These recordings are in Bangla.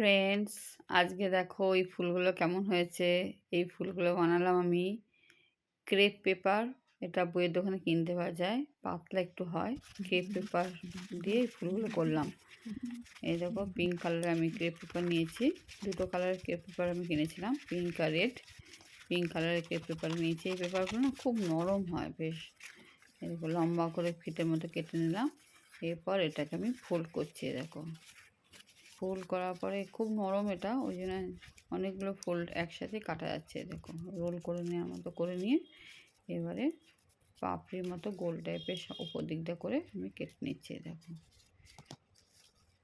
ফ্রেন্ডস, আজকে দেখো এই ফুলগুলো কেমন হয়েছে। এই ফুলগুলো বানালাম আমি ক্রেপ পেপার। এটা বইয়ের দোকানে কিনতে পাওয়া যায়, পাতলা একটু হয়। ক্রেপ পেপার দিয়ে এই ফুলগুলো করলাম। এই দেখো পিঙ্ক কালারের আমি ক্রেপ পেপার নিয়েছি। দুটো কালারের ক্রেপ পেপার আমি কিনেছিলাম, পিঙ্ক আর রেড। পিঙ্ক কালারের ক্রেপ পেপার নিয়েছি। এই পেপারগুলো না খুব নরম হয় বেশ। এরকম লম্বা করে ফিটের মতো কেটে নিলাম। এরপর এটাকে আমি ফোল্ড করছি। দেখো ফোল্ড করার পরে খুব নরম এটা, ওই জন্য অনেকগুলো ফোল্ড একসাথে কাটা যাচ্ছে। দেখো রোল করে নেওয়ার মতো করে নিয়ে এবারে পাপড়ির মতো গোল টাইপের উপর দিকটা করে আমি কেটে নিচ্ছি। দেখো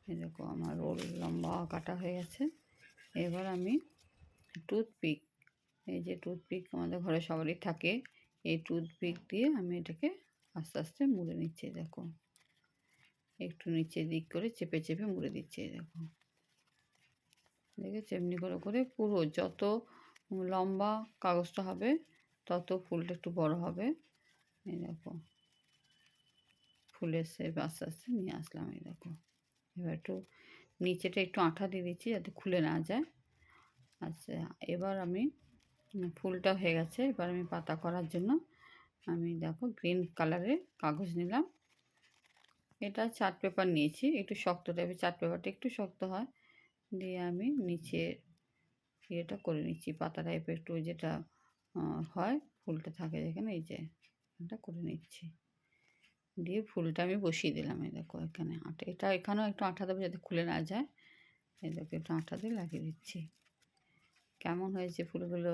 এই দেখো আমার রোল লম্বা কাটা হয়ে গেছে। এবার আমি টুথপিক, এই যে টুথপিক আমাদের ঘরে সবারই থাকে, এই টুথপিক দিয়ে আমি এটাকে আস্তে আস্তে মুড়ে নিচ্ছি। দেখো একটু নিচের দিক করে চেপে চেপে মুড়ে দিচ্ছি। দেখো দেখেছো, এমনি করে করে পুরো যত লম্বা কাগজটা হবে তত ফুলটা একটু বড় হবে। এই দেখো ফুলের শেপ আস্তে আস্তে নিয়ে আসলাম। এই দেখো এবার একটু নিচেটা একটু আঠা দিয়ে দিচ্ছি যাতে খুলে না যায়। আচ্ছা, এবার আমি ফুলটা হয়ে গেছে। এবার আমি পাতা করার জন্য আমি দেখো গ্রিন কালারের কাগজ নিলাম। এটা চার্ট পেপার নিয়েছি, একটু শক্ত টাইপের। চার্ট পেপারটা একটু শক্ত হয়। দিয়ে আমি নিচে ইয়েটা করে নিচ্ছি, পাতা টাইপের একটু যেটা হয় ফুলটা থাকে যেখানে, এই যে এটা করে নিচ্ছি। দিয়ে ফুলটা আমি বসিয়ে দিলাম। এই দেখো এখানে আঠা, এটা এখানেও একটু আঠা দেবো যাতে খুলে না যায়। এই দেখো একটু আঠা দিয়ে লাগিয়ে দিচ্ছি। কেমন হয়েছে ফুলগুলো?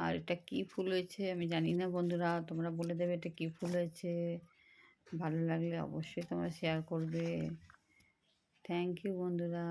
আর এটা কি ফুল হয়েছে আমি জানি না বন্ধুরা, তোমরা বলে দেবে এটা কি ফুল হয়েছে। ভালো লাগলে অবশ্যই তোমরা শেয়ার করবে। থ্যাংক ইউ বন্ধুরা।